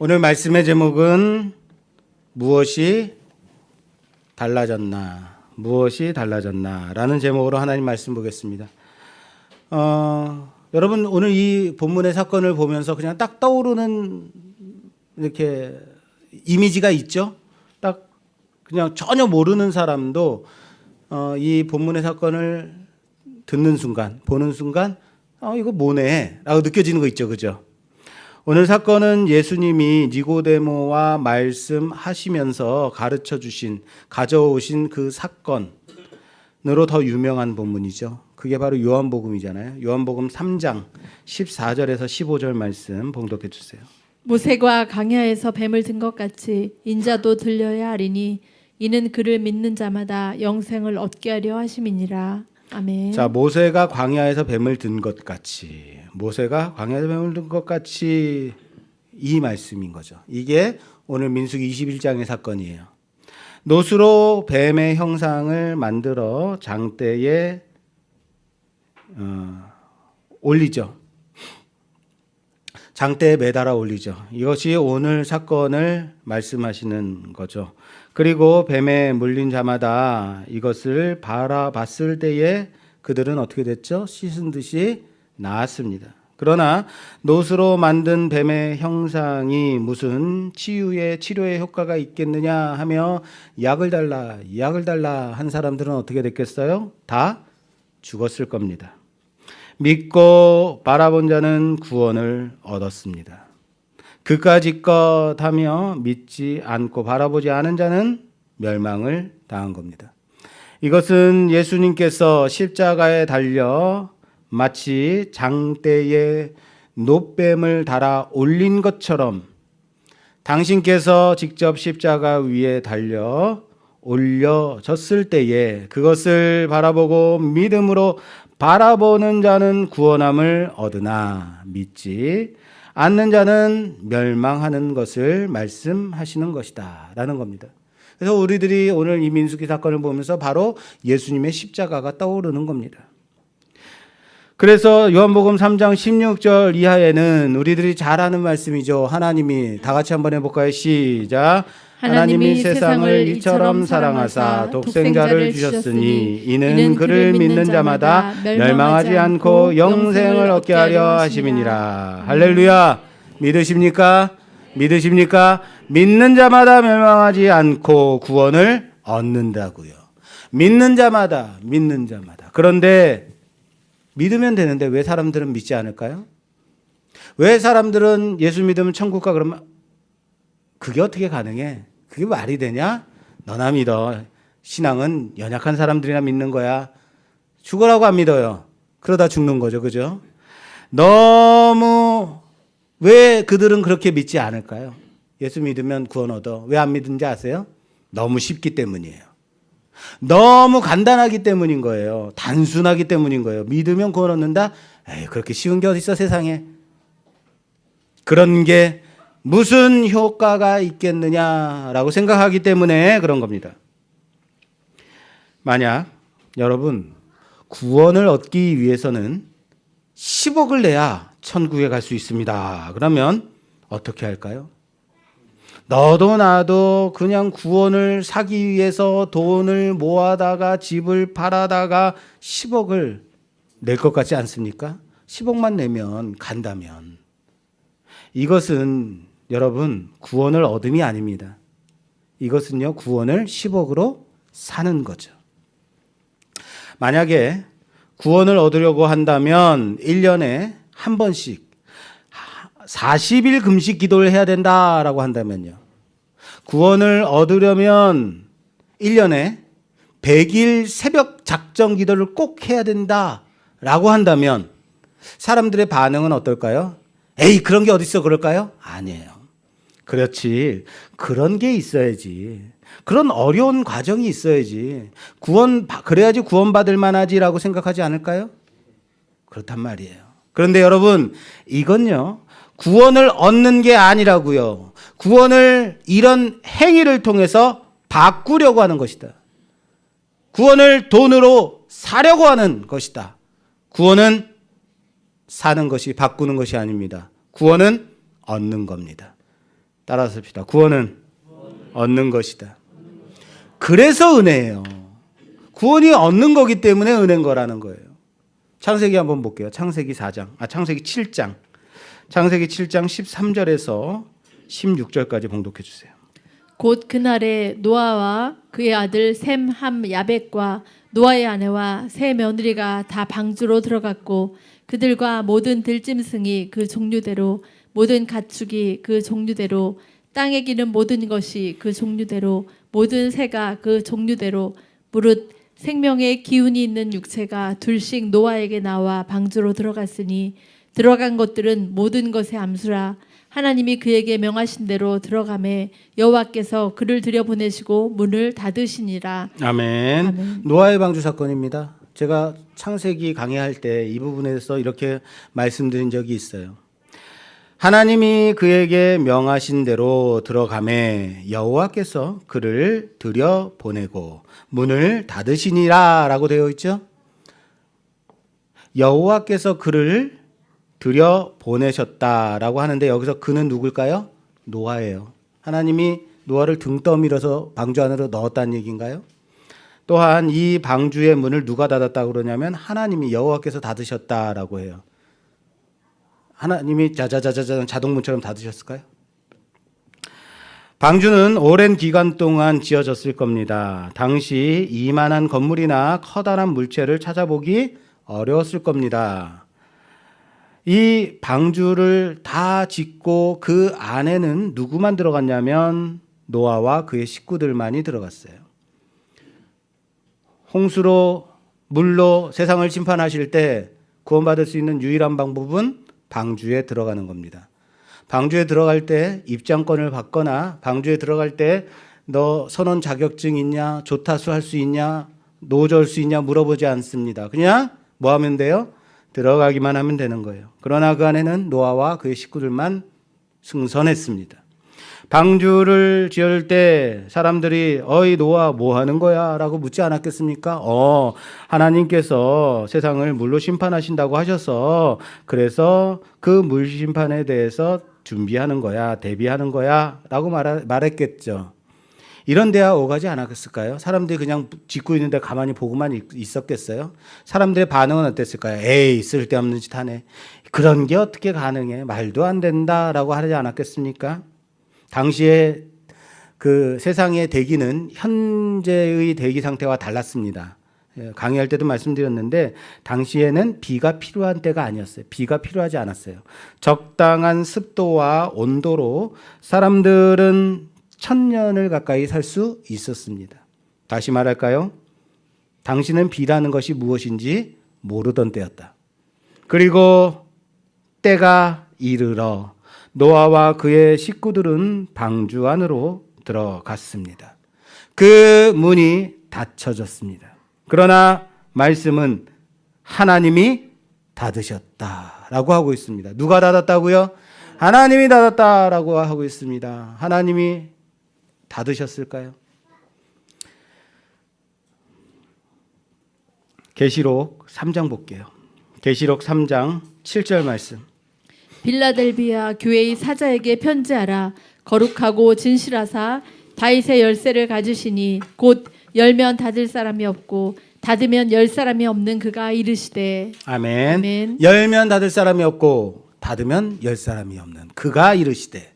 오늘 말씀의 제목은 무엇이 달라졌나? 무엇이 달라졌나? 라는 제목으로 하나님 말씀 보겠습니다. 여러분 오늘 이 본문의 사건을 보면서 그냥 딱 떠오르는 이렇게 이미지가 있죠? 딱 그냥 전혀 모르는 사람도 이 본문의 사건을 듣는 순간, 보는 순간 이거 뭐네? 라고 느껴지는 거 있죠. 그죠? 오늘 사건은 예수님이 니고데모와 말씀하시면서 가르쳐 주신, 가져오신 그 사건으로 더 유명한 본문이죠. 그게 바로 요한복음이잖아요. 요한복음 3장 14절에서 15절 말씀 봉독해 주세요. 모세가 광야에서 뱀을 든 것 같이 인자도 들려야 하리니 이는 그를 믿는 자마다 영생을 얻게 하려 하심이니라. 아멘. 자, 모세가 광야에서 뱀을 든 것 같이, 모세가 광야에서 뱀을 든 것 같이, 이 말씀인 거죠. 이게 오늘 민수기 21장의 사건이에요. 노수로 뱀의 형상을 만들어 장대에 올리죠. 장대에 매달아 올리죠. 이것이 오늘 사건을 말씀하시는 거죠. 그리고 뱀에 물린 자마다 이것을 바라봤을 때에 그들은 어떻게 됐죠? 씻은 듯이 나았습니다. 그러나 노수로 만든 뱀의 형상이 무슨 치료의 효과가 있겠느냐 하며 약을 달라 한 사람들은 어떻게 됐겠어요? 다 죽었을 겁니다. 믿고 바라본 자는 구원을 얻었습니다. 그까짓 것 하며 믿지 않고 바라보지 않은 자는 멸망을 당한 겁니다. 이것은 예수님께서 십자가에 달려 마치 장대에 놋뱀을 달아 올린 것처럼 당신께서 직접 십자가 위에 달려 올려졌을 때에 그것을 바라보고 믿음으로 바라보는 자는 구원함을 얻으나 믿지 않는 자는 멸망하는 것을 말씀하시는 것이다 라는 겁니다. 그래서 우리들이 오늘 이 민수기 사건을 보면서 바로 예수님의 십자가가 떠오르는 겁니다. 그래서 요한복음 3장 16절 이하에는 우리들이 잘 아는 말씀이죠. 하나님이, 다 같이 한번 해볼까요? 시작. 하나님이 세상을 이처럼 사랑하사 독생자를 주셨으니 이는 그를 믿는 자마다 멸망하지 않고 영생을 얻게 하려 하심이니라. 할렐루야. 믿으십니까? 믿으십니까? 믿는 자마다 멸망하지 않고 구원을 얻는다고요. 믿는 자마다. 그런데 믿으면 되는데 왜 사람들은 믿지 않을까요? 왜 사람들은 예수 믿으면 천국 가 그러면 그게 어떻게 가능해? 그게 말이 되냐? 너나 믿어. 신앙은 연약한 사람들이나 믿는 거야. 죽으라고 안 믿어요. 그러다 죽는 거죠. 그죠? 너무 왜 그들은 그렇게 믿지 않을까요? 예수 믿으면 구원 얻어. 왜 안 믿는지 아세요? 너무 쉽기 때문이에요. 너무 간단하기 때문인 거예요. 단순하기 때문인 거예요. 믿으면 구원 얻는다? 에이, 그렇게 쉬운 게 어디 있어 세상에. 그런 게 무슨 효과가 있겠느냐라고 생각하기 때문에 그런 겁니다. 만약 여러분 구원을 얻기 위해서는 10억을 내야 천국에 갈 수 있습니다. 그러면 어떻게 할까요? 너도 나도 그냥 구원을 사기 위해서 돈을 모아다가 집을 팔아다가 10억을 낼 것 같지 않습니까? 10억만 내면 간다면. 이것은 여러분 구원을 얻음이 아닙니다. 이것은요 구원을 10억으로 사는 거죠. 만약에 구원을 얻으려고 한다면 1년에 한 번씩 40일 금식 기도를 해야 된다라고 한다면요. 구원을 얻으려면 1년에 100일 새벽 작정 기도를 꼭 해야 된다라고 한다면 사람들의 반응은 어떨까요? 에이 그런 게 어딨어 그럴까요? 아니에요. 그렇지. 그런 게 있어야지. 그런 어려운 과정이 있어야지. 그래야지 구원받을 만하지라고 생각하지 않을까요? 그렇단 말이에요. 그런데 여러분 이건요 구원을 얻는 게 아니라고요. 구원을 이런 행위를 통해서 바꾸려고 하는 것이다. 구원을 돈으로 사려고 하는 것이다. 구원은 사는 것이 바꾸는 것이 아닙니다. 구원은 얻는 겁니다. 따라서 합시다. 구원은 얻는 것이다. 그래서 은혜예요. 구원이 얻는 거기 때문에 은혜인 거라는 거예요. 창세기 한번 볼게요. 창세기 7장. 창세기 7장 13절에서 16절까지 봉독해 주세요. 곧 그날에 노아와 그의 아들 셈, 함, 야벳과 노아의 아내와 세 며느리가 다 방주로 들어갔고 그들과 모든 들짐승이 그 종류대로 모든 가축이 그 종류대로 땅에 기는 모든 것이 그 종류대로 모든 새가 그 종류대로 무릇 생명의 기운이 있는 육체가 둘씩 노아에게 나와 방주로 들어갔으니 들어간 것들은 모든 것의 암수라. 하나님이 그에게 명하신 대로 들어가매 여호와께서 그를 들여보내시고 문을 닫으시니라. 아멘. 아멘. 노아의 방주 사건입니다. 제가 창세기 강의할 때 이 부분에서 이렇게 말씀드린 적이 있어요. 하나님이 그에게 명하신 대로 들어가매 여호와께서 그를 들여보내고 문을 닫으시니라 라고 되어 있죠. 여호와께서 그를 들여보내셨다라고 하는데 여기서 그는 누굴까요? 노아예요. 하나님이 노아를 등 떠밀어서 방주 안으로 넣었다는 얘기인가요? 또한 이 방주의 문을 누가 닫았다고 그러냐면 하나님이 여호와께서 닫으셨다라고 해요. 하나님이 자자자자자 자동문처럼 닫으셨을까요? 방주는 오랜 기간 동안 지어졌을 겁니다. 당시 이만한 건물이나 커다란 물체를 찾아보기 어려웠을 겁니다. 이 방주를 다 짓고 그 안에는 누구만 들어갔냐면 노아와 그의 식구들만이 들어갔어요. 홍수로 물로 세상을 심판하실 때 구원받을 수 있는 유일한 방법은 방주에 들어가는 겁니다. 방주에 들어갈 때 입장권을 받거나 방주에 들어갈 때 너 선원 자격증 있냐, 조타수 할 수 있냐, 노조 할 수 있냐 물어보지 않습니다. 그냥 뭐 하면 돼요? 들어가기만 하면 되는 거예요. 그러나 그 안에는 노아와 그의 식구들만 승선했습니다. 방주를 지을 때 사람들이 어이 노아 뭐 하는 거야? 라고 묻지 않았겠습니까? 하나님께서 세상을 물로 심판하신다고 하셔서 그래서 그 물 심판에 대해서 준비하는 거야, 대비하는 거야 라고 말했겠죠. 이런 데야 오가지 않았을까요? 사람들이 그냥 짓고 있는데 가만히 보고만 있었겠어요? 사람들의 반응은 어땠을까요? 에이 쓸데없는 짓 하네. 그런 게 어떻게 가능해? 말도 안 된다라고 하지 않았겠습니까? 당시에 그 세상의 대기는 현재의 대기 상태와 달랐습니다. 강의할 때도 말씀드렸는데 당시에는 비가 필요한 때가 아니었어요. 비가 필요하지 않았어요. 적당한 습도와 온도로 사람들은 1000년을 가까이 살 수 있었습니다. 다시 말할까요? 당신은 비라는 것이 무엇인지 모르던 때였다. 그리고 때가 이르러 노아와 그의 식구들은 방주 안으로 들어갔습니다. 그 문이 닫혀졌습니다. 그러나 말씀은 하나님이 닫으셨다라고 하고 있습니다. 누가 닫았다고요? 하나님이 닫았다라고 하고 있습니다. 하나님이 닫으셨을까요? 계시록 3장 볼게요. 계시록 3장 7절 말씀. 빌라델비아 교회의 사자에게 편지하라. 거룩하고 진실하사 다윗의 열쇠를 가지시니 곧 열면 닫을 사람이 없고 닫으면 열 사람이 없는 그가 이르시되. 아멘. 아멘. 열면 닫을 사람이 없고 닫으면 열 사람이 없는 그가 이르시되.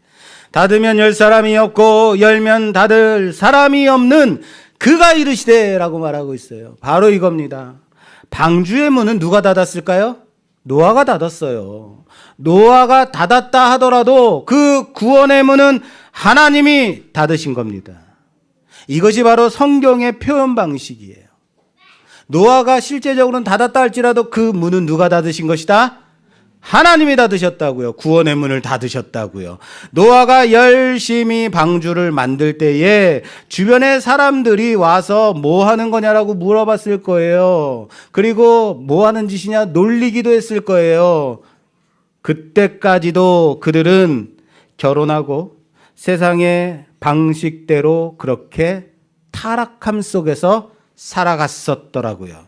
닫으면 열 사람이 없고 열면 닫을 사람이 없는 그가 이르시되라고 말하고 있어요. 바로 이겁니다. 방주의 문은 누가 닫았을까요? 노아가 닫았어요. 노아가 닫았다 하더라도 그 구원의 문은 하나님이 닫으신 겁니다. 이것이 바로 성경의 표현 방식이에요. 노아가 실제적으로는 닫았다 할지라도 그 문은 누가 닫으신 것이다? 하나님이 닫으셨다고요. 구원의 문을 닫으셨다고요. 노아가 열심히 방주를 만들 때에 주변의 사람들이 와서 뭐 하는 거냐라고 물어봤을 거예요. 그리고 뭐 하는 짓이냐 놀리기도 했을 거예요. 그때까지도 그들은 결혼하고 세상의 방식대로 그렇게 타락함 속에서 살아갔었더라고요.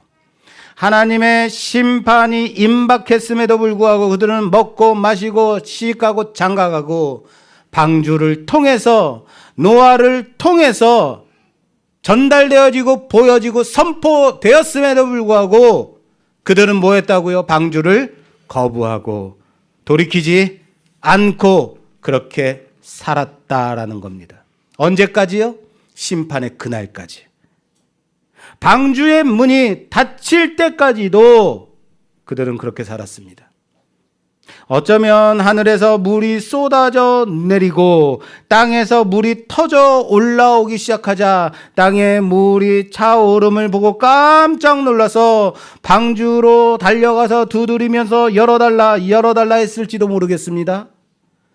하나님의 심판이 임박했음에도 불구하고 그들은 먹고 마시고 시집가고 장가가고 방주를 통해서, 노아를 통해서 전달되어지고 보여지고 선포되었음에도 불구하고 그들은 뭐 했다고요? 방주를 거부하고 돌이키지 않고 그렇게 살았다라는 겁니다. 언제까지요? 심판의 그날까지. 방주의 문이 닫힐 때까지도 그들은 그렇게 살았습니다. 어쩌면 하늘에서 물이 쏟아져 내리고 땅에서 물이 터져 올라오기 시작하자 땅에 물이 차오름을 보고 깜짝 놀라서 방주로 달려가서 두드리면서 열어달라 했을지도 모르겠습니다.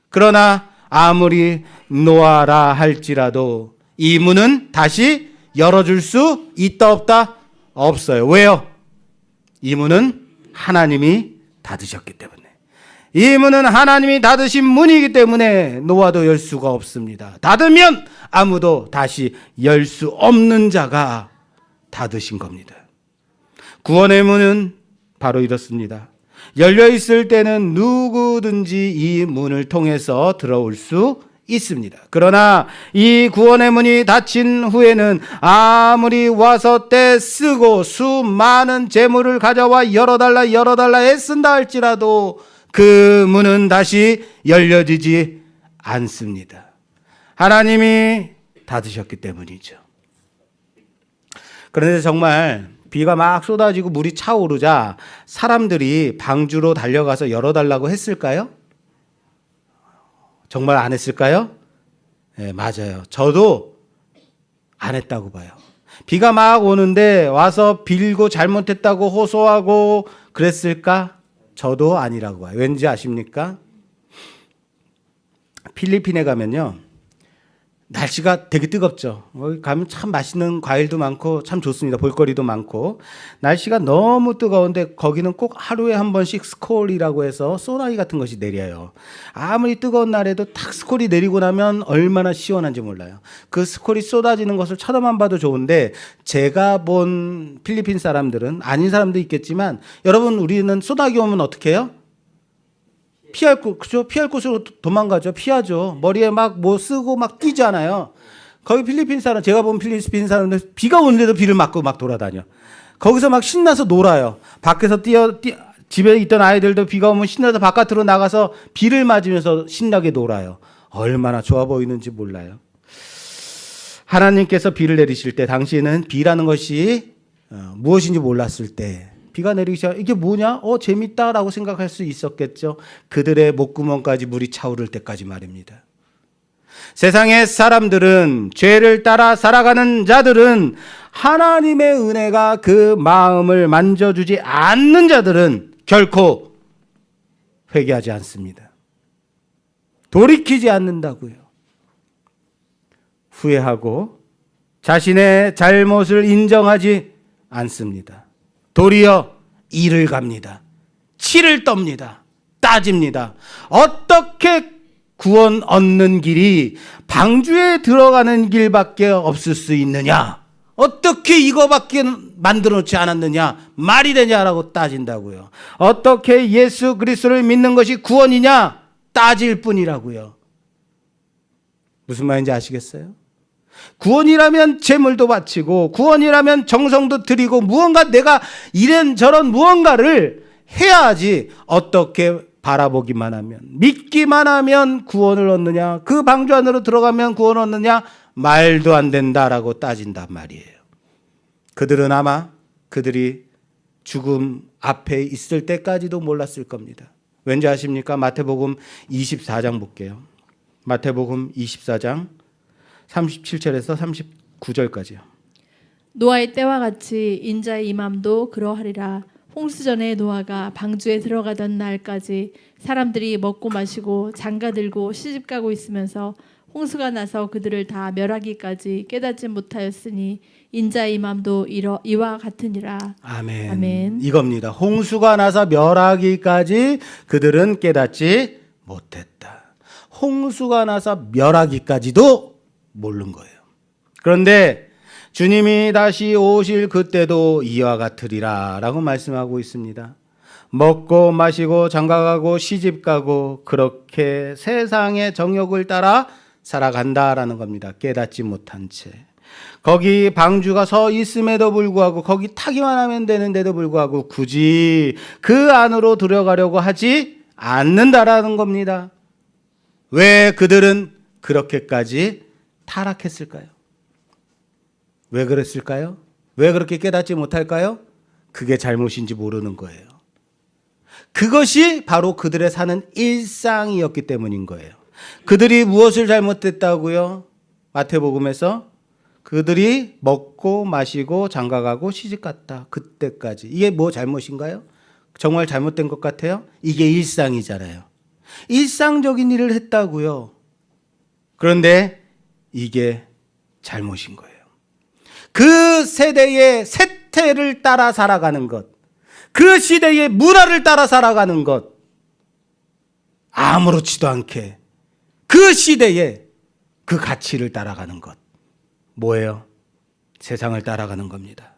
그러나 아무리 노아라 할지라도 이 문은 다시 열어줄 수 있다 없다? 없어요. 왜요? 이 문은 하나님이 닫으셨기 때문에. 이 문은 하나님이 닫으신 문이기 때문에 노아도 열 수가 없습니다. 닫으면 아무도 다시 열 수 없는 자가 닫으신 겁니다. 구원의 문은 바로 이렇습니다. 열려 있을 때는 누구든지 이 문을 통해서 들어올 수 있습니다. 그러나 이 구원의 문이 닫힌 후에는 아무리 와서 떼쓰고 수많은 재물을 가져와 열어달라 애쓴다 할지라도 그 문은 다시 열려지지 않습니다. 하나님이 닫으셨기 때문이죠. 그런데 정말 비가 막 쏟아지고 물이 차오르자 사람들이 방주로 달려가서 열어달라고 했을까요? 정말 안 했을까요? 네, 맞아요. 저도 안 했다고 봐요. 비가 막 오는데 와서 빌고 잘못했다고 호소하고 그랬을까? 저도 아니라고 봐요. 왠지 아십니까? 필리핀에 가면요, 날씨가 되게 뜨겁죠. 거기 가면 참 맛있는 과일도 많고 참 좋습니다. 볼거리도 많고. 날씨가 너무 뜨거운데 거기는 꼭 하루에 한 번씩 스콜이라고 해서 소나기 같은 것이 내려요. 아무리 뜨거운 날에도 탁 스콜이 내리고 나면 얼마나 시원한지 몰라요. 그 스콜이 쏟아지는 것을 쳐다만 봐도 좋은데, 제가 본 필리핀 사람들은, 아닌 사람도 있겠지만, 여러분, 우리는 소나기 오면 어떻게 해요? 피할 곳으로 도망가죠. 피하죠. 머리에 막 뭐 쓰고 막 뛰잖아요. 거기 필리핀 사람, 제가 본 필리핀 사람들 비가 오는데도 비를 맞고 막 돌아다녀. 거기서 막 신나서 놀아요. 밖에서 집에 있던 아이들도 비가 오면 신나서 바깥으로 나가서 비를 맞으면서 신나게 놀아요. 얼마나 좋아 보이는지 몰라요. 하나님께서 비를 내리실 때 당시에는 비라는 것이 무엇인지 몰랐을 때, 비가 내리기 시작, 이게 뭐냐? 재밌다라고 생각할 수 있었겠죠. 그들의 목구멍까지 물이 차오를 때까지 말입니다. 세상의 사람들은, 죄를 따라 살아가는 자들은, 하나님의 은혜가 그 마음을 만져주지 않는 자들은 결코 회개하지 않습니다. 돌이키지 않는다고요. 후회하고 자신의 잘못을 인정하지 않습니다. 도리어 이를 갑니다. 치를 떱니다. 따집니다. 어떻게 구원 얻는 길이 방주에 들어가는 길밖에 없을 수 있느냐? 어떻게 이거밖에 만들어 놓지 않았느냐? 말이 되냐라고 따진다고요. 어떻게 예수 그리스도를 믿는 것이 구원이냐? 따질 뿐이라고요. 무슨 말인지 아시겠어요? 구원이라면 재물도 바치고, 구원이라면 정성도 드리고, 무언가 내가 이런저런 무언가를 해야 하지, 어떻게 바라보기만 하면, 믿기만 하면 구원을 얻느냐, 그 방주 안으로 들어가면 구원을 얻느냐, 말도 안 된다라고 따진단 말이에요. 그들은 아마 그들이 죽음 앞에 있을 때까지도 몰랐을 겁니다. 왠지 아십니까? 마태복음 24장 볼게요. 마태복음 24장 37절에서 39절까지요. 노아의 때와 같이 인자의 임함도 그러하리라. 홍수전에 노아가 방주에 들어가던 날까지 사람들이 먹고 마시고 장가들고 시집가고 있으면서 홍수가 나서 그들을 다 멸하기까지 깨닫지 못하였으니 인자의 임함도 이와 같으니라. 아멘. 아멘. 이겁니다. 홍수가 나서 멸하기까지 그들은 깨닫지 못했다. 홍수가 나서 멸하기까지도 모른 거예요. 그런데 주님이 다시 오실 그때도 이와 같으리라 라고 말씀하고 있습니다. 먹고 마시고 장가가고 시집가고 그렇게 세상의 정욕을 따라 살아간다라는 겁니다. 깨닫지 못한 채. 거기 방주가 서 있음에도 불구하고 거기 타기만 하면 되는데도 불구하고 굳이 그 안으로 들어가려고 하지 않는다라는 겁니다. 왜 그들은 그렇게까지 타락했을까요? 왜 그랬을까요? 왜 그렇게 깨닫지 못할까요? 그게 잘못인지 모르는 거예요. 그것이 바로 그들의 사는 일상이었기 때문인 거예요. 그들이 무엇을 잘못했다고요? 마태복음에서 그들이 먹고 마시고 장가가고 시집갔다. 그때까지. 이게 뭐 잘못인가요? 정말 잘못된 것 같아요? 이게 일상이잖아요. 일상적인 일을 했다고요. 그런데 이게 잘못인 거예요. 그 세대의 세태를 따라 살아가는 것, 그 시대의 문화를 따라 살아가는 것, 아무렇지도 않게 그 시대의 그 가치를 따라가는 것, 뭐예요? 세상을 따라가는 겁니다.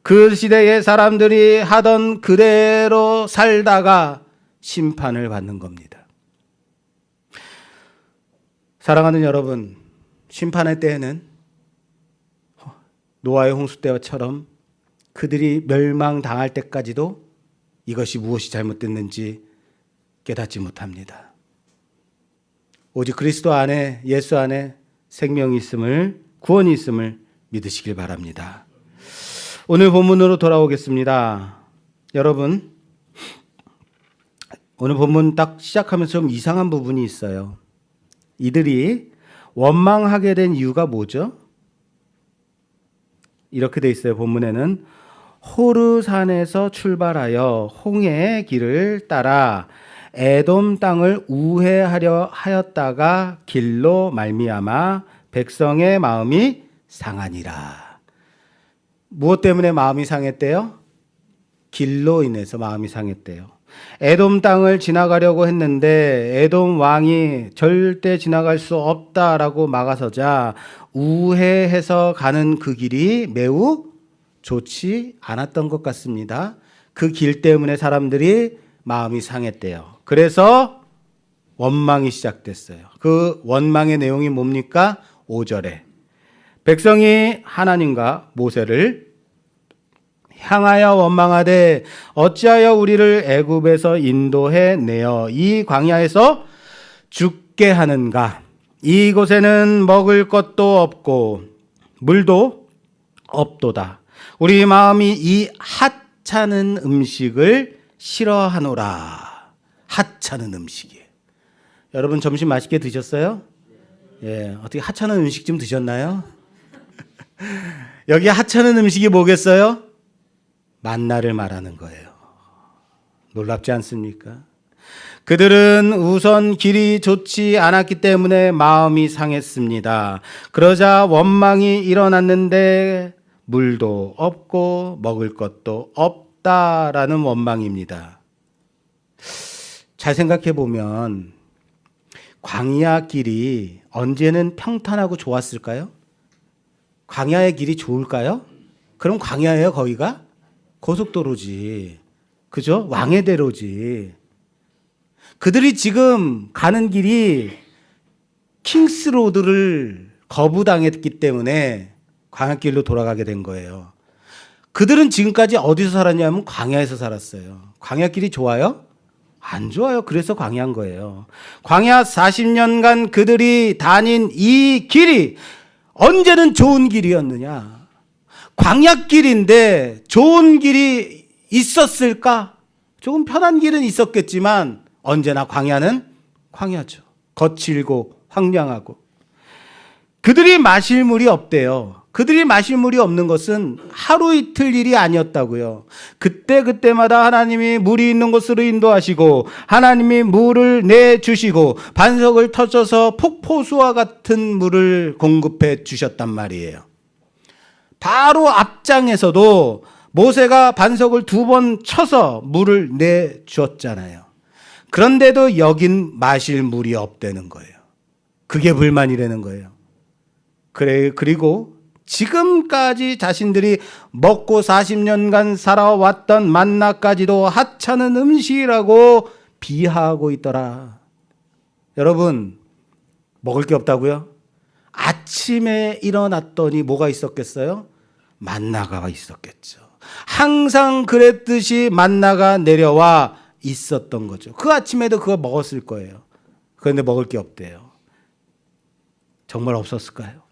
그 시대의 사람들이 하던 그대로 살다가 심판을 받는 겁니다. 사랑하는 여러분, 심판의 때에는 노아의 홍수 때처럼 그들이 멸망당할 때까지도 이것이 무엇이 잘못됐는지 깨닫지 못합니다. 오직 그리스도 안에, 예수 안에 생명이 있음을, 구원이 있음을 믿으시길 바랍니다. 오늘 본문으로 돌아오겠습니다. 여러분, 오늘 본문 딱 시작하면서 좀 이상한 부분이 있어요. 이들이 원망하게 된 이유가 뭐죠? 이렇게 돼 있어요. 본문에는 호르산에서 출발하여 홍해의 길을 따라 에돔 땅을 우회하려 하였다가 길로 말미암아 백성의 마음이 상하니라. 무엇 때문에 마음이 상했대요? 길로 인해서 마음이 상했대요. 에돔 땅을 지나가려고 했는데 에돔 왕이 절대 지나갈 수 없다라고 막아서자 우회해서 가는 그 길이 매우 좋지 않았던 것 같습니다. 그 길 때문에 사람들이 마음이 상했대요. 그래서 원망이 시작됐어요. 그 원망의 내용이 뭡니까? 5절에 백성이 하나님과 모세를 향하여 원망하되 어찌하여 우리를 애굽에서 인도해 내어 이 광야에서 죽게 하는가? 이곳에는 먹을 것도 없고 물도 없도다. 우리 마음이 이 하찮은 음식을 싫어하노라. 하찮은 음식이에요. 여러분 점심 맛있게 드셨어요? 예, 어떻게 하찮은 음식 좀 드셨나요? 여기 하찮은 음식이 뭐겠어요? 만나를 말하는 거예요. 놀랍지 않습니까? 그들은 우선 길이 좋지 않았기 때문에 마음이 상했습니다. 그러자 원망이 일어났는데 물도 없고 먹을 것도 없다라는 원망입니다. 잘 생각해 보면 광야 길이 언제는 평탄하고 좋았을까요? 광야의 길이 좋을까요? 그럼 광야예요, 거기가? 고속도로지. 그죠? 왕의 대로지. 그들이 지금 가는 길이 킹스로드를 거부당했기 때문에 광야길로 돌아가게 된 거예요. 그들은 지금까지 어디서 살았냐면 광야에서 살았어요. 광야길이 좋아요? 안 좋아요. 그래서 광야인 거예요. 광야 40년간 그들이 다닌 이 길이 언제는 좋은 길이었느냐? 광야길인데 좋은 길이 있었을까? 조금 편한 길은 있었겠지만 언제나 광야는 광야죠. 거칠고 황량하고. 그들이 마실 물이 없대요. 그들이 마실 물이 없는 것은 하루 이틀 일이 아니었다고요. 그때마다 하나님이 물이 있는 곳으로 인도하시고 하나님이 물을 내주시고 반석을 터져서 폭포수와 같은 물을 공급해 주셨단 말이에요. 바로 앞장에서도 모세가 반석을 2번 쳐서 물을 내주었잖아요. 그런데도 여긴 마실 물이 없다는 거예요. 그게 불만이라는 거예요. 그리고 지금까지 자신들이 먹고 40년간 살아왔던 만나까지도 하찮은 음식이라고 비하하고 있더라. 여러분, 먹을 게 없다고요? 아침에 일어났더니 뭐가 있었겠어요? 만나가 있었겠죠. 항상 그랬듯이 만나가 내려와 있었던 거죠. 그 아침에도 그거 먹었을 거예요. 그런데 먹을 게 없대요. 정말 없었을까요?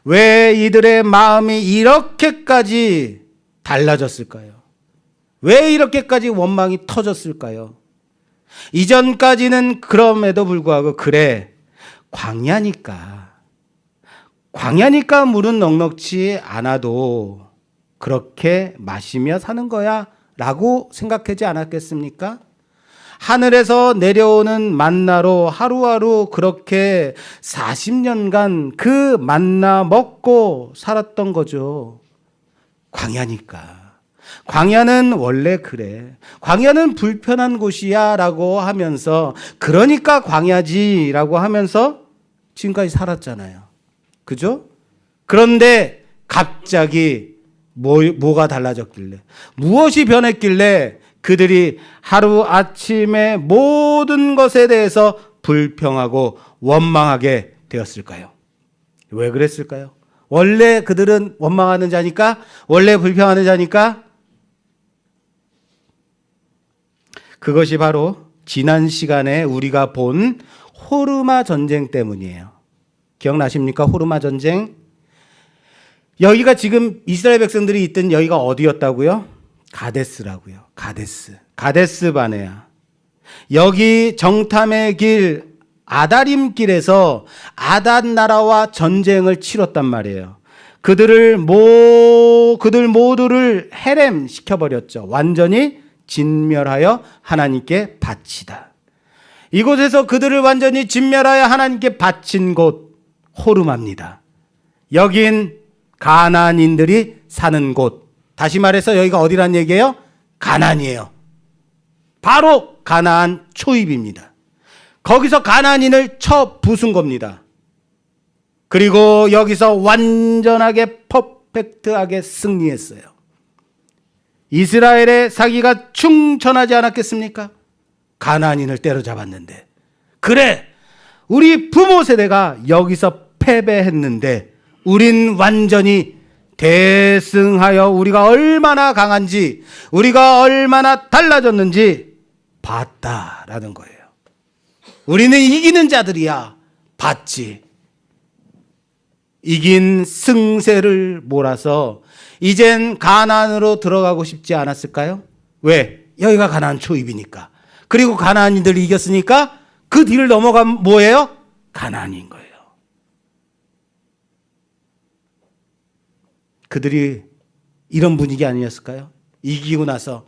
왜 이들의 마음이 이렇게까지 달라졌을까요? 왜 이렇게까지 원망이 터졌을까요? 이전까지는 그럼에도 불구하고 그래, 광야니까 물은 넉넉지 않아도 그렇게 마시며 사는 거야 라고 생각하지 않았겠습니까? 하늘에서 내려오는 만나로 하루하루 그렇게 40년간 그 만나 먹고 살았던 거죠. 광야니까. 광야는 원래 그래. 광야는 불편한 곳이야 라고 하면서 그러니까 광야지 라고 하면서 지금까지 살았잖아요. 그죠? 그런데 갑자기 뭐가 달라졌길래, 무엇이 변했길래 그들이 하루아침에 모든 것에 대해서 불평하고 원망하게 되었을까요? 왜 그랬을까요? 원래 그들은 원망하는 자니까? 원래 불평하는 자니까? 그것이 바로 지난 시간에 우리가 본 호르마 전쟁 때문이에요. 기억나십니까? 호르마 전쟁. 여기가 지금 이스라엘 백성들이 있던 여기가 어디였다고요? 가데스라고요. 가데스 바네아. 여기 정탐의 길 아다림 길에서 아단 나라와 전쟁을 치렀단 말이에요. 그들 모두를 해렘 시켜버렸죠. 완전히 진멸하여 하나님께 바치다. 이곳에서 그들을 완전히 진멸하여 하나님께 바친 곳 호르마입니다. 여긴 가나안인들이 사는 곳. 다시 말해서 여기가 어디란 얘기예요? 가나안이에요. 바로 가나안 초입입니다. 거기서 가나안인을 쳐 부순 겁니다. 그리고 여기서 완전하게 퍼펙트하게 승리했어요. 이스라엘의 사기가 충천하지 않았겠습니까? 가나안인을 때려잡았는데, 그래, 우리 부모 세대가 여기서 패배했는데 우린 완전히 대승하여 우리가 얼마나 강한지, 우리가 얼마나 달라졌는지 봤다라는 거예요. 우리는 이기는 자들이야. 봤지. 이긴 승세를 몰아서 이젠 가나안으로 들어가고 싶지 않았을까요? 왜? 여기가 가나안 초입이니까. 그리고 가나안인들이 이겼으니까 그 뒤를 넘어가면 뭐예요? 가나안인 거예요. 그들이 이런 분위기 아니었을까요? 이기고 나서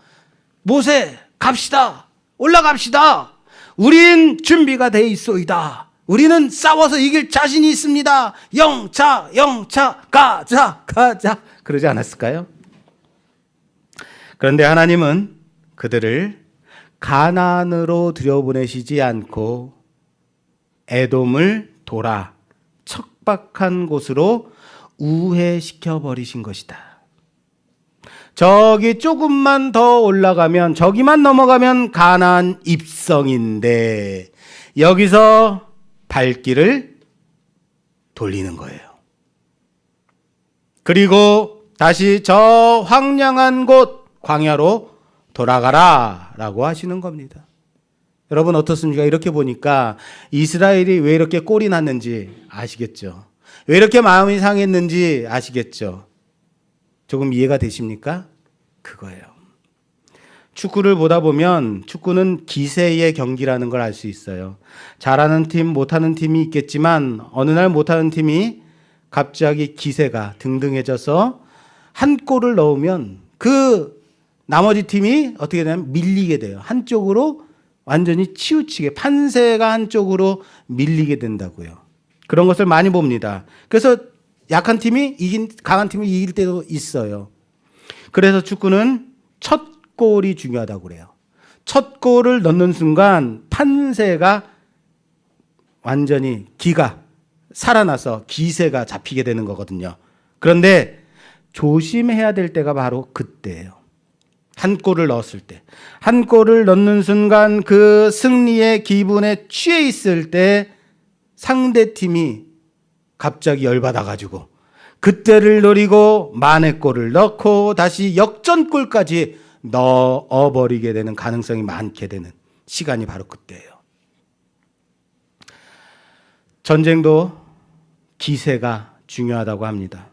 모세 갑시다. 올라갑시다. 우린 준비가 돼 있소이다. 우리는 싸워서 이길 자신이 있습니다. 영차 가자. 그러지 않았을까요? 그런데 하나님은 그들을 가나안으로 들여보내시지 않고 에돔을 돌아 척박한 곳으로 우회시켜 버리신 것이다. 저기 조금만 더 올라가면, 저기만 넘어가면 가나안 입성인데 여기서 발길을 돌리는 거예요. 그리고 다시 저 황량한 곳 광야로 돌아가라 라고 하시는 겁니다. 여러분 어떻습니까? 이렇게 보니까 이스라엘이 왜 이렇게 꼴이 났는지 아시겠죠? 왜 이렇게 마음이 상했는지 아시겠죠? 조금 이해가 되십니까? 그거예요. 축구를 보다 보면 축구는 기세의 경기라는 걸 알 수 있어요. 잘하는 팀, 못하는 팀이 있겠지만 어느 날 못하는 팀이 갑자기 기세가 등등해져서 한 골을 넣으면 그 나머지 팀이 어떻게 되냐면 밀리게 돼요. 한쪽으로 완전히 치우치게, 판세가 한쪽으로 밀리게 된다고요. 그런 것을 많이 봅니다. 그래서 약한 팀이 강한 팀이 이길 때도 있어요. 그래서 축구는 첫 골이 중요하다고 그래요. 첫 골을 넣는 순간 판세가 완전히 기가 살아나서 기세가 잡히게 되는 거거든요. 그런데 조심해야 될 때가 바로 그때예요. 한 골을 넣었을 때, 한 골을 넣는 순간 그 승리의 기분에 취해 있을 때 상대팀이 갑자기 열받아가지고 그때를 노리고 만회골을 넣고 다시 역전골까지 넣어버리게 되는 가능성이 많게 되는 시간이 바로 그때예요. 전쟁도 기세가 중요하다고 합니다.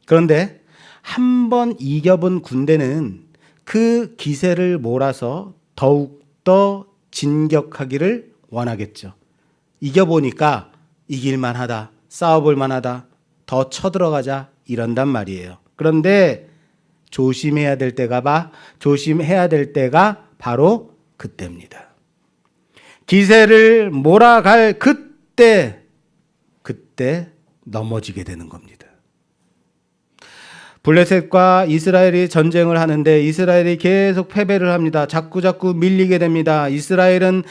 그런데 한 번 이겨본 군대는 그 기세를 몰아서 더욱더 진격하기를 원하겠죠. 이겨보니까 이길만 하다, 싸워볼만 하다, 더 쳐들어가자 이런단 말이에요. 그런데 조심해야 될 때가 바로 그때입니다. 기세를 몰아갈 그때 넘어지게 되는 겁니다. 블레셋과 이스라엘이 전쟁을 하는데 이스라엘이 계속 패배를 합니다. 자꾸 밀리게 됩니다. 이스라엘은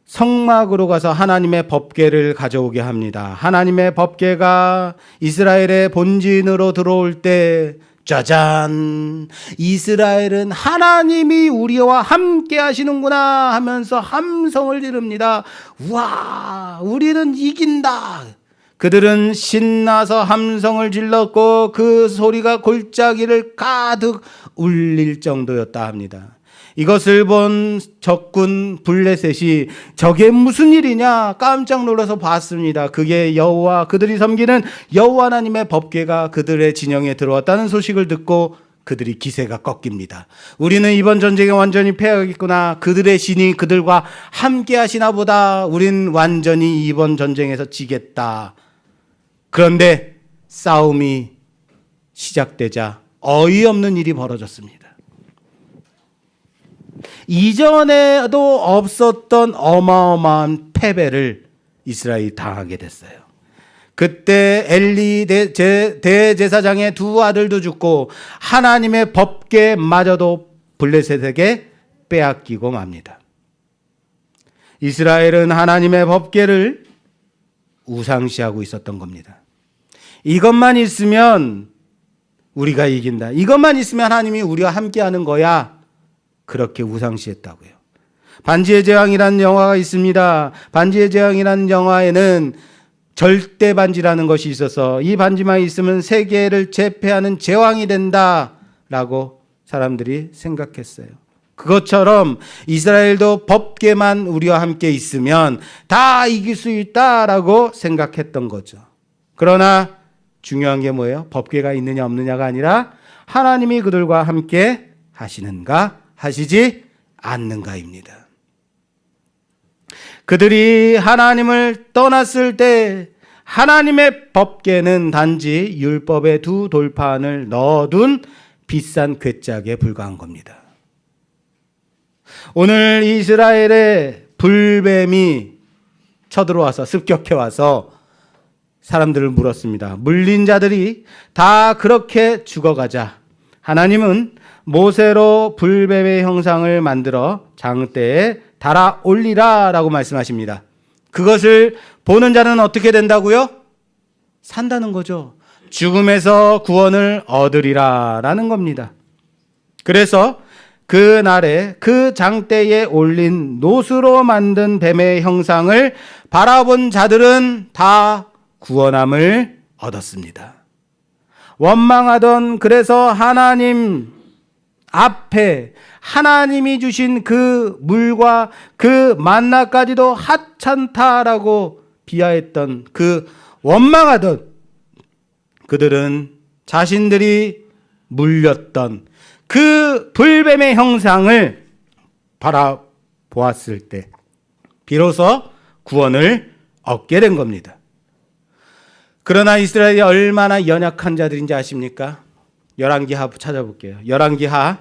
성막으로 가서 하나님의 법궤를 가져오게 합니다. 하나님의 법궤가 이스라엘의 본진으로 들어올 때 짜잔! 이스라엘은 하나님이 우리와 함께 하시는구나 하면서 함성을 지릅니다. 우와! 우리는 이긴다! 그들은 신나서 함성을 질렀고 그 소리가 골짜기를 가득 울릴 정도였다 합니다. 이것을 본 적군 블레셋이 저게 무슨 일이냐 깜짝 놀라서 봤습니다. 그게 여호와 그들이 섬기는 여호와 하나님의 법궤가 그들의 진영에 들어왔다는 소식을 듣고 그들이 기세가 꺾입니다. 우리는 이번 전쟁에 완전히 패하겠구나. 그들의 신이 그들과 함께 하시나 보다. 우린 완전히 이번 전쟁에서 지겠다. 그런데 싸움이 시작되자 어이없는 일이 벌어졌습니다. 이전에도 없었던 어마어마한 패배를 이스라엘이 당하게 됐어요. 그때 엘리 대제사장의 두 아들도 죽고 하나님의 법궤마저도 블레셋에게 빼앗기고 맙니다. 이스라엘은 하나님의 법궤를 우상시하고 있었던 겁니다. 이것만 있으면 우리가 이긴다. 이것만 있으면 하나님이 우리와 함께하는 거야. 그렇게 우상시했다고요. 반지의 제왕이라는 영화가 있습니다. 반지의 제왕이라는 영화에는 절대 반지라는 것이 있어서 이 반지만 있으면 세계를 제패하는 제왕이 된다라고 사람들이 생각했어요. 그것처럼 이스라엘도 법궤만 우리와 함께 있으면 다 이길 수 있다라고 생각했던 거죠. 그러나 중요한 게 뭐예요? 법궤가 있느냐 없느냐가 아니라 하나님이 그들과 함께 하시는가 하시지 않는가입니다. 그들이 하나님을 떠났을 때 하나님의 법궤는 단지 율법의 두 돌판을 넣어둔 비싼 궤짝에 불과한 겁니다. 오늘 이스라엘의 불뱀이 쳐들어와서 습격해와서 사람들을 물었습니다. 물린 자들이 다 그렇게 죽어가자 하나님은 모세로 불뱀의 형상을 만들어 장대에 달아 올리라 라고 말씀하십니다. 그것을 보는 자는 어떻게 된다고요? 산다는 거죠. 죽음에서 구원을 얻으리라 라는 겁니다. 그래서 그날에 그 장대에 올린 노수로 만든 뱀의 형상을 바라본 자들은 다 구원함을 얻었습니다. 원망하던 그래서 하나님 앞에 하나님이 주신 그 물과 그 만나까지도 하찮다라고 비하했던 그 원망하던 그들은 자신들이 물렸던 그 불뱀의 형상을 바라보았을 때 비로소 구원을 얻게 된 겁니다. 그러나 이스라엘이 얼마나 연약한 자들인지 아십니까? 열왕기하 찾아볼게요. 열왕기하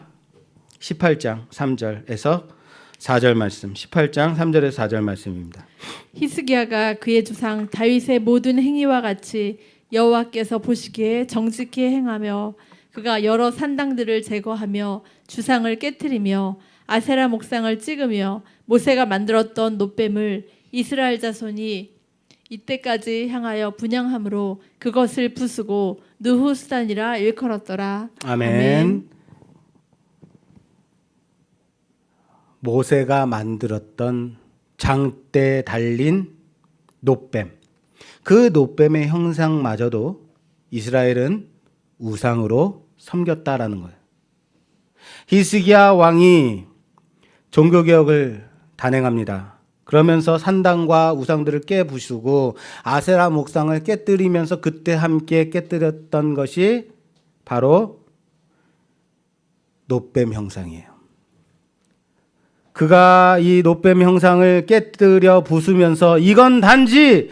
18장 3절에서 4절 말씀. 18장 3절에서 4절 말씀입니다. 히스기야가 그의 조상 다윗의 모든 행위와 같이 여호와께서 보시기에 정직히 행하며 그가 여러 산당들을 제거하며 주상을 깨트리며 아세라 목상을 찍으며 모세가 만들었던 놋뱀을 이스라엘 자손이 이때까지 향하여 분양함으로 그것을 부수고 느후스단이라 일컬었더라. 아멘. 모세가 만들었던 장대에 달린 놋뱀, 그 놋뱀의 형상마저도 이스라엘은 우상으로 섬겼다라는 거예요. 히스기야 왕이 종교개혁을 단행합니다. 그러면서 산당과 우상들을 깨부수고 아세라 목상을 깨뜨리면서 그때 함께 깨뜨렸던 것이 바로 놋뱀 형상이에요. 그가 이 놋뱀 형상을 깨뜨려 부수면서 이건 단지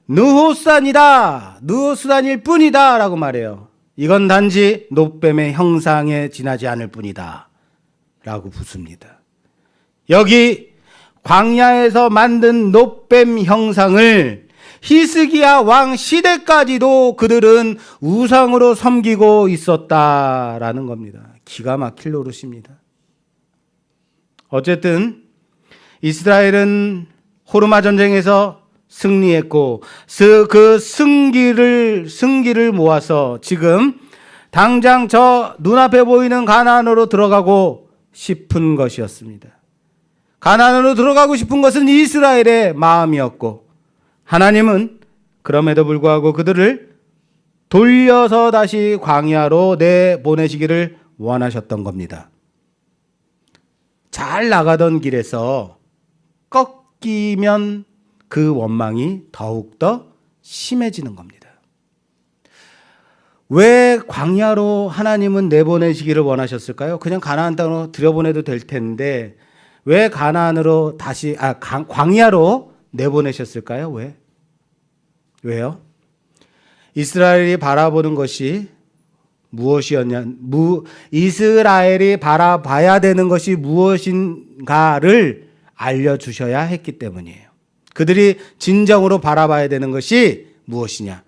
느호산이다, 느호스단일 뿐이다 라고 말해요. 이건 단지 놋뱀의 형상에 지나지 않을 뿐이다 라고 부숩니다. 여기 광야에서 만든 놋뱀 형상을 히스기야 왕 시대까지도 그들은 우상으로 섬기고 있었다라는 겁니다. 기가 막힐 노릇입니다. 어쨌든 이스라엘은 호르마 전쟁에서 승리했고 그 승기를 모아서 지금 당장 저 눈앞에 보이는 가나안으로 들어가고 싶은 것이었습니다. 가나안으로 들어가고 싶은 것은 이스라엘의 마음이었고 하나님은 그럼에도 불구하고 그들을 돌려서 다시 광야로 내보내시기를 원하셨던 겁니다. 잘 나가던 길에서 꺾이면 그 원망이 더욱더 심해지는 겁니다. 왜 광야로 하나님은 내보내시기를 원하셨을까요? 그냥 가나안 땅으로 들여보내도 될 텐데 왜 가나안으로 다시 광야로 내보내셨을까요? 왜요? 이스라엘이 바라보는 것이 무엇이었냐? 이스라엘이 바라봐야 되는 것이 무엇인가를 알려주셔야 했기 때문이에요. 그들이 진정으로 바라봐야 되는 것이 무엇이냐?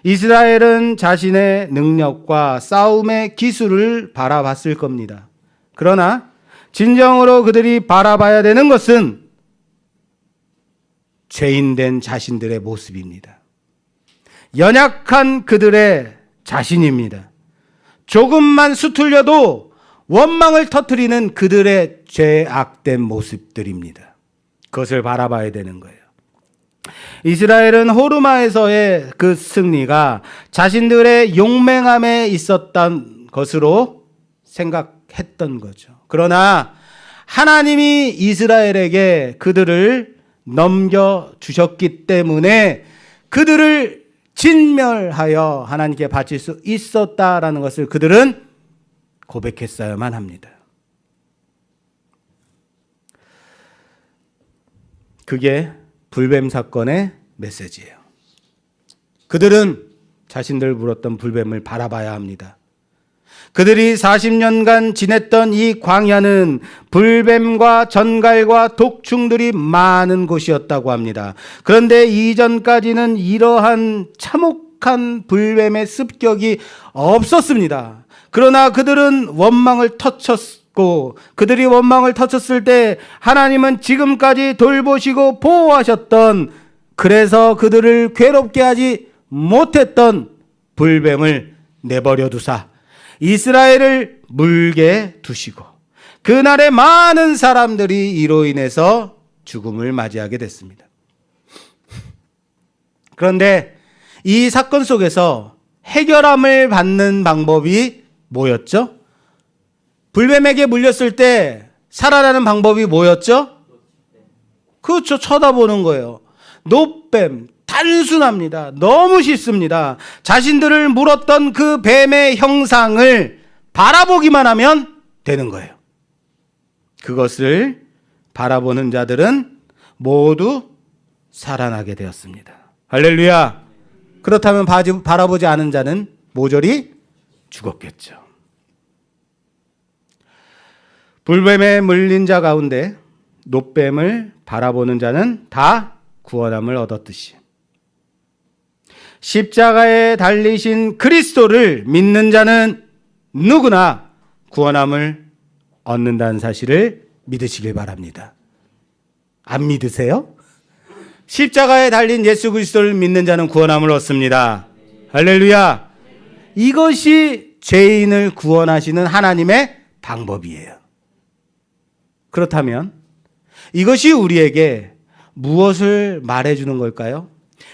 이스라엘은 자신의 능력과 싸움의 기술을 바라봤을 겁니다. 그러나 진정으로 그들이 바라봐야 되는 것은 죄인된 자신들의 모습입니다. 연약한 그들의 자신입니다. 조금만 수틀려도 원망을 터뜨리는 그들의 죄악된 모습들입니다. 그것을 바라봐야 되는 거예요. 이스라엘은 호르마에서의 그 승리가 자신들의 용맹함에 있었던 것으로 생각했던 거죠. 그러나 하나님이 이스라엘에게 그들을 넘겨주셨기 때문에 그들을 진멸하여 하나님께 바칠 수 있었다라는 것을 그들은 고백했어야만 합니다. 그게 불뱀 사건의 메시지예요. 그들은 자신들 물었던 불뱀을 바라봐야 합니다. 그들이 40년간 지냈던 이 광야는 불뱀과 전갈과 독충들이 많은 곳이었다고 합니다. 그런데 이전까지는 이러한 참혹한 불뱀의 습격이 없었습니다. 그러나 그들은 원망을 터쳤고 그들이 원망을 터쳤을 때 하나님은 지금까지 돌보시고 보호하셨던, 그래서 그들을 괴롭게 하지 못했던 불뱀을 내버려 두사 이스라엘을 물게 두시고 그날에 많은 사람들이 이로 인해서 죽음을 맞이하게 됐습니다. 그런데 이 사건 속에서 해결함을 받는 방법이 뭐였죠? 불뱀에게 물렸을 때 살아나는 방법이 뭐였죠? 그렇죠. 쳐다보는 거예요. 놋뱀, 단순합니다. 너무 쉽습니다. 자신들을 물었던 그 뱀의 형상을 바라보기만 하면 되는 거예요. 그것을 바라보는 자들은 모두 살아나게 되었습니다. 할렐루야. 그렇다면 바라보지 않은 자는 모조리 죽었겠죠. 불뱀에 물린 자 가운데 놋뱀을 바라보는 자는 다 구원함을 얻었듯이 십자가에 달리신 그리스도를 믿는 자는 누구나 구원함을 얻는다는 사실을 믿으시길 바랍니다. 안 믿으세요? 십자가에 달린 예수 그리스도를 믿는 자는 구원함을 얻습니다. 할렐루야. 이것이 죄인을 구원하시는 하나님의 방법이에요. 그렇다면 이것이 우리에게 무엇을 말해주는 걸까요?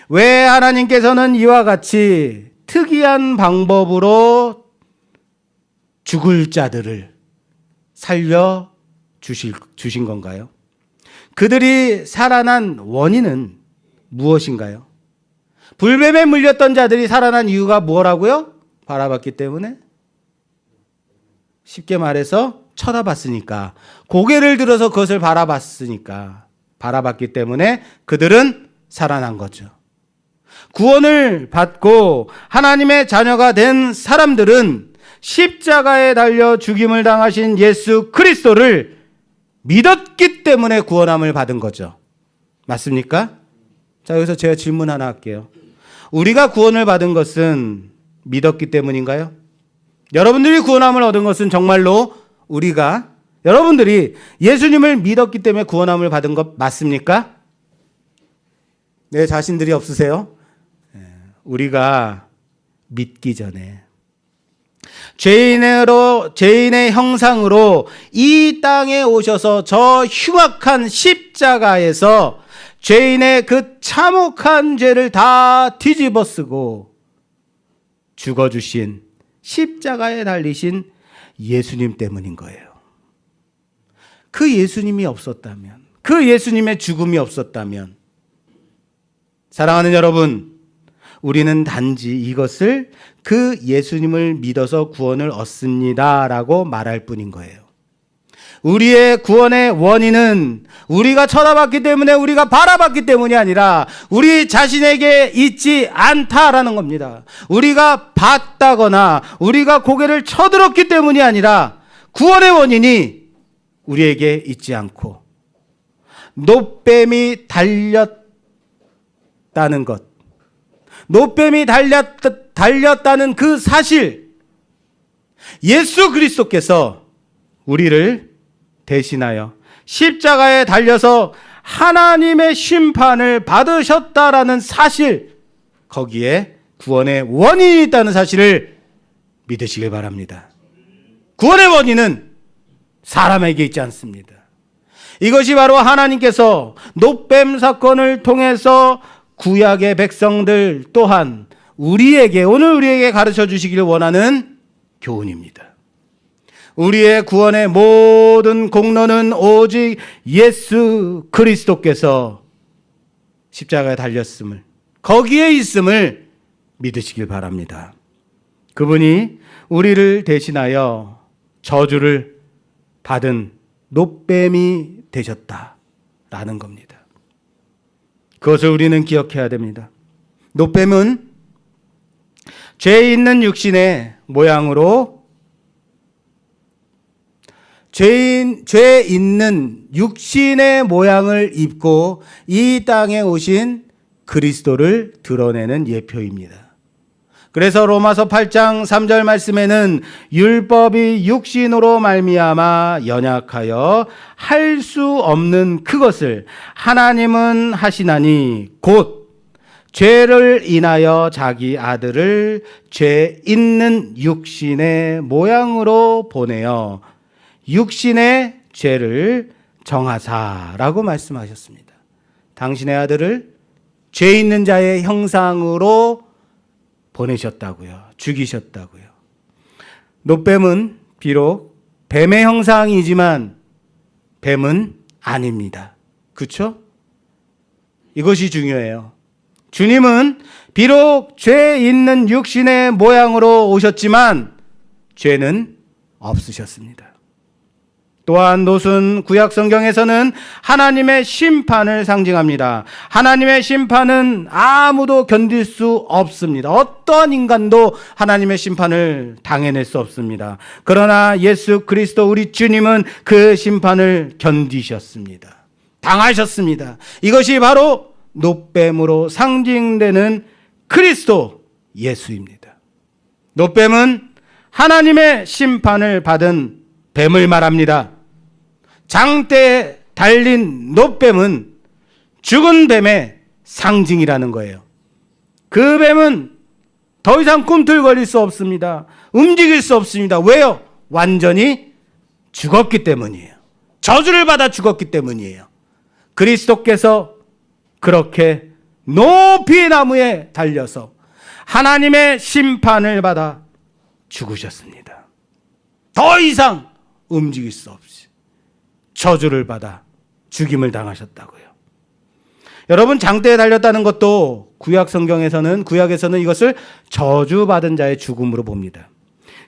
왜 하나님께서는 이와 같이 특이한 방법으로 죽을 자들을 살려 주신 건가요? 그들이 살아난 원인은 무엇인가요? 불뱀에 물렸던 자들이 살아난 이유가 뭐라고요? 바라봤기 때문에? 쉽게 말해서 쳐다봤으니까, 고개를 들어서 그것을 바라봤으니까, 바라봤기 때문에 그들은 살아난 거죠. 구원을 받고 하나님의 자녀가 된 사람들은 십자가에 달려 죽임을 당하신 예수 그리스도를 믿었기 때문에 구원함을 받은 거죠. 맞습니까? 자, 여기서 제가 질문 하나 할게요. 우리가 구원을 받은 것은 믿었기 때문인가요? 여러분들이 구원함을 얻은 것은 정말로 여러분들이 예수님을 믿었기 때문에 구원함을 받은 것 맞습니까? 내 자신들이 없으세요? 우리가 믿기 전에 죄인의 형상으로 이 땅에 오셔서 저 흉악한 십자가에서 죄인의 그 참혹한 죄를 다 뒤집어 쓰고 죽어주신, 십자가에 달리신 예수님 때문인 거예요. 그 예수님이 없었다면, 그 예수님의 죽음이 없었다면, 사랑하는 여러분, 우리는 단지 이것을 그 예수님을 믿어서 구원을 얻습니다라고 말할 뿐인 거예요. 우리의 구원의 원인은 우리가 쳐다봤기 때문에, 우리가 바라봤기 때문이 아니라 우리 자신에게 있지 않다라는 겁니다. 우리가 봤다거나 우리가 고개를 쳐들었기 때문이 아니라 구원의 원인이 우리에게 있지 않고 노뱀이 달렸다는 것, 노뱀이 달렸다는 그 사실, 예수 그리스도께서 우리를 대신하여 십자가에 달려서 하나님의 심판을 받으셨다라는 사실, 거기에 구원의 원인이 있다는 사실을 믿으시길 바랍니다. 구원의 원인은 사람에게 있지 않습니다. 이것이 바로 하나님께서 노뱀 사건을 통해서 구약의 백성들 또한 오늘 우리에게 가르쳐 주시기를 원하는 교훈입니다. 우리의 구원의 모든 공로는 오직 예수 그리스도께서 십자가에 달렸음을, 거기에 있음을 믿으시길 바랍니다. 그분이 우리를 대신하여 저주를 받은 노뱀이 되셨다라는 겁니다. 그것을 우리는 기억해야 됩니다. 노뱀은 죄 있는 육신의 모양으로, 죄 있는 육신의 모양을 입고 이 땅에 오신 그리스도를 드러내는 예표입니다. 그래서 로마서 8장 3절 말씀에는 율법이 육신으로 말미암아 연약하여 할 수 없는 그것을 하나님은 하시나니 곧 죄를 인하여 자기 아들을 죄 있는 육신의 모양으로 보내어 육신의 죄를 정하사라고 말씀하셨습니다. 당신의 아들을 죄 있는 자의 형상으로 보내셨다고요. 죽이셨다고요. 노뱀은 비록 뱀의 형상이지만 뱀은 아닙니다. 그렇죠? 이것이 중요해요. 주님은 비록 죄 있는 육신의 모양으로 오셨지만 죄는 없으셨습니다. 또한 놋은 구약 성경에서는 하나님의 심판을 상징합니다. 하나님의 심판은 아무도 견딜 수 없습니다. 어떠한 인간도 하나님의 심판을 당해낼 수 없습니다. 그러나 예수 그리스도 우리 주님은 그 심판을 견디셨습니다. 당하셨습니다. 이것이 바로 놋뱀으로 상징되는 그리스도 예수입니다. 놋뱀은 하나님의 심판을 받은 뱀을 말합니다. 장대에 달린 놋뱀은 죽은 뱀의 상징이라는 거예요. 그 뱀은 더 이상 꿈틀거릴 수 없습니다. 움직일 수 없습니다. 왜요? 완전히 죽었기 때문이에요. 저주를 받아 죽었기 때문이에요. 그리스도께서 그렇게 높이 나무에 달려서 하나님의 심판을 받아 죽으셨습니다. 더 이상 움직일 수 없이 저주를 받아 죽임을 당하셨다고요. 여러분, 장대에 달렸다는 것도 구약에서는 이것을 저주받은 자의 죽음으로 봅니다.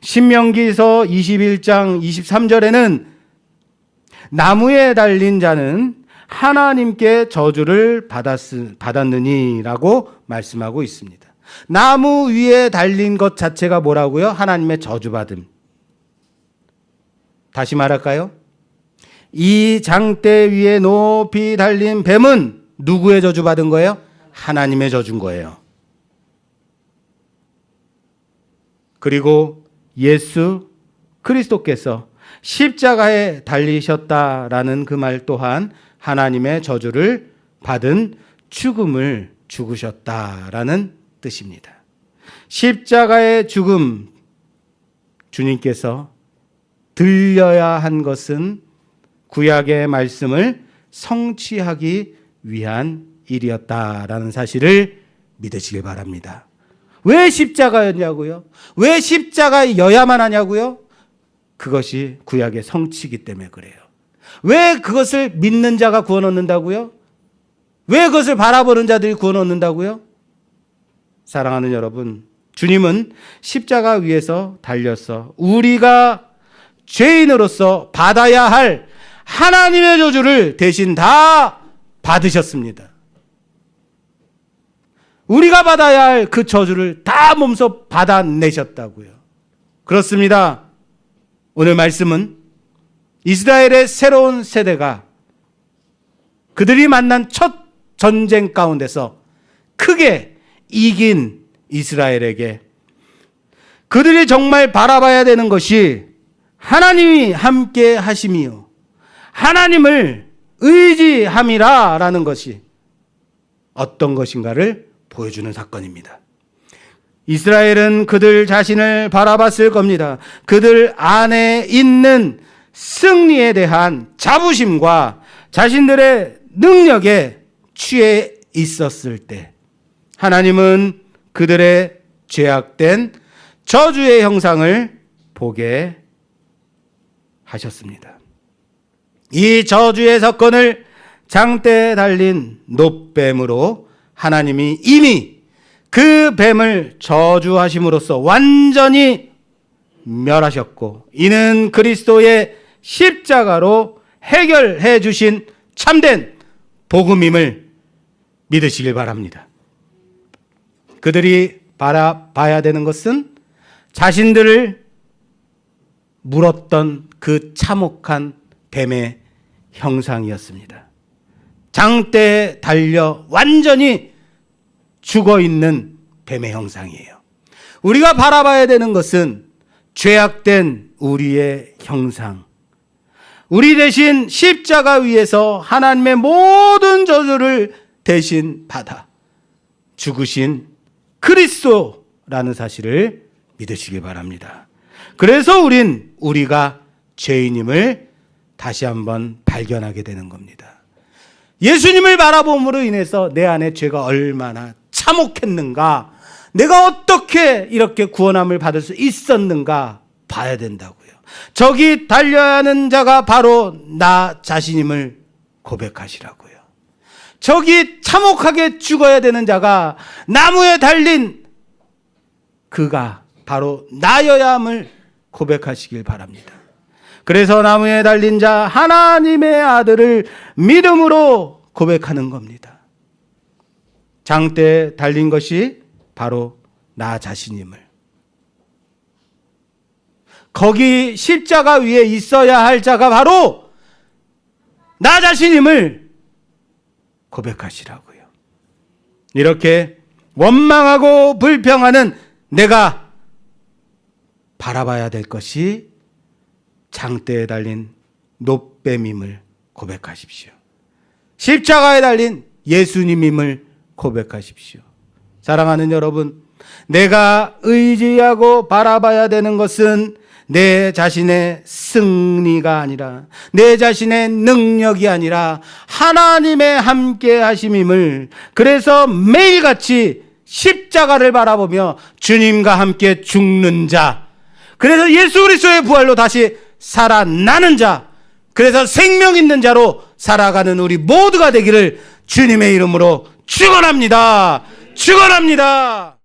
신명기서 21장 23절에는 나무에 달린 자는 하나님께 저주를 받았느니라고 말씀하고 있습니다. 나무 위에 달린 것 자체가 뭐라고요? 하나님의 저주받음. 다시 말할까요? 이 장대 위에 높이 달린 뱀은 누구의 저주받은 거예요? 하나님의 저주인 거예요. 그리고 예수 그리스도께서 십자가에 달리셨다라는 그 말 또한 하나님의 저주를 받은 죽음을 죽으셨다라는 뜻입니다. 십자가의 죽음, 주님께서 들려야 한 것은 구약의 말씀을 성취하기 위한 일이었다라는 사실을 믿으시길 바랍니다. 왜 십자가였냐고요? 왜 십자가여야만 하냐고요? 그것이 구약의 성취이기 때문에 그래요. 왜 그것을 믿는 자가 구원 얻는다고요? 왜 그것을 바라보는 자들이 구원 얻는다고요? 사랑하는 여러분, 주님은 십자가 위에서 달려서 우리가 죄인으로서 받아야 할 하나님의 저주를 대신 다 받으셨습니다. 우리가 받아야 할 그 저주를 다 몸소 받아내셨다고요. 그렇습니다. 오늘 말씀은 이스라엘의 새로운 세대가 그들이 만난 첫 전쟁 가운데서 크게 이긴 이스라엘에게 그들이 정말 바라봐야 되는 것이 하나님이 함께 하심이요 하나님을 의지함이라 라는 것이 어떤 것인가를 보여주는 사건입니다. 이스라엘은 그들 자신을 바라봤을 겁니다. 그들 안에 있는 승리에 대한 자부심과 자신들의 능력에 취해 있었을 때 하나님은 그들의 죄악된 저주의 형상을 보게 하셨습니다. 이 저주의 사건을 장대에 달린 놋뱀으로 하나님이 이미 그 뱀을 저주하심으로써 완전히 멸하셨고 이는 그리스도의 십자가로 해결해 주신 참된 복음임을 믿으시길 바랍니다. 그들이 바라봐야 되는 것은 자신들을 물었던 그 참혹한 뱀의 형상이었습니다. 장대에 달려 완전히 죽어있는 뱀의 형상이에요. 우리가 바라봐야 되는 것은 죄악된 우리의 형상, 우리 대신 십자가 위에서 하나님의 모든 저주를 대신 받아 죽으신 그리스도라는 사실을 믿으시기 바랍니다. 그래서 우리가 죄인임을 다시 한번 발견하게 되는 겁니다. 예수님을 바라봄으로 인해서 내 안에 죄가 얼마나 참혹했는가, 내가 어떻게 이렇게 구원함을 받을 수 있었는가 봐야 된다고요. 저기 달려야 하는 자가 바로 나 자신임을 고백하시라고요. 저기 참혹하게 죽어야 되는 자가 나무에 달린 그가 바로 나여야 함을 고백하시길 바랍니다. 그래서 나무에 달린 자 하나님의 아들을 믿음으로 고백하는 겁니다. 장대에 달린 것이 바로 나 자신임을, 거기 십자가 위에 있어야 할 자가 바로 나 자신임을 고백하시라고요. 이렇게 원망하고 불평하는 내가 바라봐야 될 것이 장대에 달린 놋뱀임을 고백하십시오. 십자가에 달린 예수님임을 고백하십시오. 사랑하는 여러분, 내가 의지하고 바라봐야 되는 것은 내 자신의 승리가 아니라, 내 자신의 능력이 아니라 하나님의 함께 하심임을, 그래서 매일같이 십자가를 바라보며 주님과 함께 죽는 자, 그래서 예수 그리스도의 부활로 다시 살아나는 자, 그래서 생명 있는 자로 살아가는 우리 모두가 되기를 주님의 이름으로 축원합니다. 축원합니다.